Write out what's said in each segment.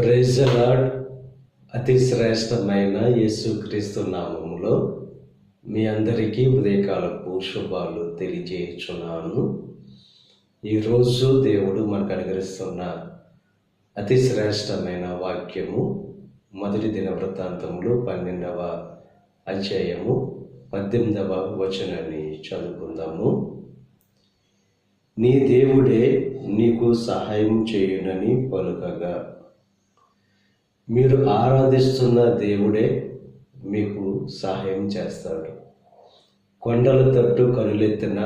Praise the lord. అతి శ్రేష్టమైన యేసుక్రీస్తు నామములో మీ అందరికీ ఉదయకాలపు శుభాలు తెలియజేయుచున్నాను. ఈరోజు దేవుడు మనకు అనుగ్రహిస్తున్న అతి శ్రేష్టమైన వాక్యము మొదటి దినవృత్తాంతములు 12వ అధ్యాయము 18వ వచనాన్ని చదువుకుందాము. నీ దేవుడే నీకు సహాయం చేయునని పలుకగా, మీరు ఆరాధిస్తున్న దేవుడే మీకు సహాయం చేస్తాడు. కొండల తట్టు కనులెత్తిన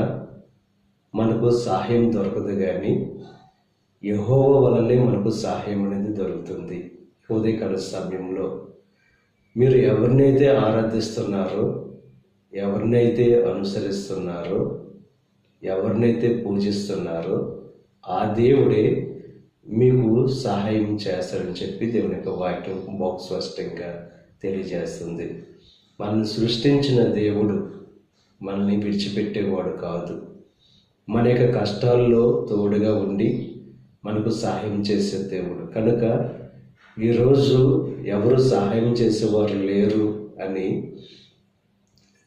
మనకు సహాయం దొరకదు, కానీ యెహోవా వలనే మనకు సహాయం అనేది దొరుకుతుంది. ఉదయకాల సమయంలో మీరు ఎవరినైతే ఆరాధిస్తున్నారో, ఎవరినైతే అనుసరిస్తున్నారో, ఎవరినైతే పూజిస్తున్నారో ఆ దేవుడే మీకు సహాయం చేస్తాడని చెప్పి దేవుని యొక్క వాక్యం బహు స్పష్టంగా తెలియజేస్తుంది. మనల్ని సృష్టించిన దేవుడు మనల్ని విడిచిపెట్టేవాడు కాదు. మన యొక్క కష్టాల్లో తోడుగా ఉండి మనకు సహాయం చేసే దేవుడు. కనుక ఈరోజు ఎవరు సహాయం చేసేవారు లేరు అని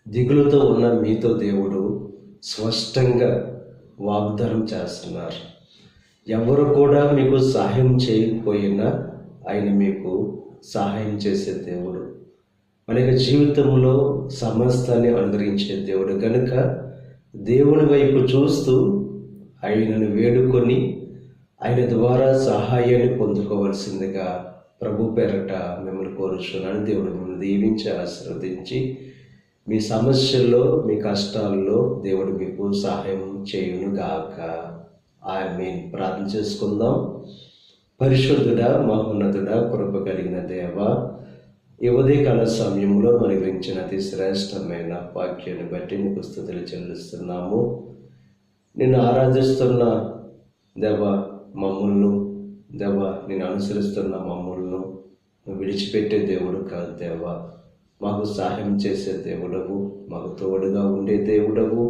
దిగులుతో ఉన్న మీతో దేవుడు స్పష్టంగా వాగ్దానం చేస్తున్నారు. ఎవరు కూడా మీకు సహాయం చేయకపోయినా ఆయన మీకు సహాయం చేసే దేవుడు. మన యొక్క జీవితంలో సమస్తాన్ని అనుగ్రహించే దేవుడు. కనుక దేవుని వైపు చూస్తూ ఆయనను వేడుకొని ఆయన ద్వారా సహాయాన్ని పొందుకోవాల్సిందిగా ప్రభు పేరట మిమ్మల్ని కోరుచున్నాను. దేవుడు మిమ్మల్ని దీవించి ఆశీర్వదించి మీ సమస్యల్లో, మీ కష్టాల్లో దేవుడు మీకు సహాయం చేయునుగాక. ఆమేన్. ప్రార్థన చేసుకుందాం. పరిశుద్ధుడా, మహోన్నతుడా, కృప కలిగిన దేవ, ఈ ఉదయకాల సమయంలో మన గురించిన అతి శ్రేష్టమైన వాక్యాన్ని బట్టి నీకు స్తుతులు చెల్లిస్తున్నాము. నిన్ను ఆరాధిస్తున్న దేవ మమ్ములను, దేవ నిన్ను అనుసరిస్తున్న మమ్ములను నువ్వు విడిచిపెట్టే దేవుడు కాదు దేవ. మాకు సహాయం చేసే దేవుడవు, మాకు తోడుగా ఉండే దేవుడవు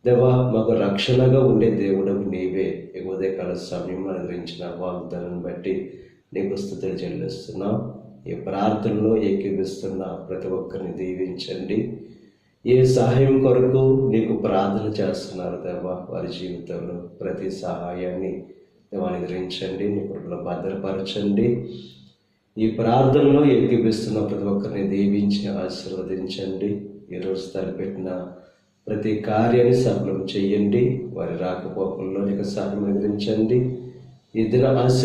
దేవా, మాకు రక్షణగా ఉండే దేవుడవు నీవే. ఈ ఉదయకాల సమయం అనుగ్రహించిన వాగ్దానం బట్టి నీకు స్తుతులు చెల్లిస్తున్నాం. ఈ ప్రార్థనలో ఏకీవిస్తున్న ప్రతి ఒక్కరిని దీవించండి. ఏ సహాయం కొరకు నీకు ప్రార్థన చేస్తున్నారు దేవా, వారి జీవితంలో ప్రతి సహాయాన్ని దేవా అనుగ్రహించండి, నీ కృపలో భద్రపరచండి. ఈ ప్రార్థనలో ఏకీవిస్తున్న ప్రతి ఒక్కరిని దీవించి ఆశీర్వదించండి. ఈరోజు తలపెట్టిన ప్రతి కార్యాన్ని సఫలం చేయండి. వారి రాకపోకల్లో నీకు సహాయం అనుగ్రహించండి. ఈ దిన ఆశీర్వాదం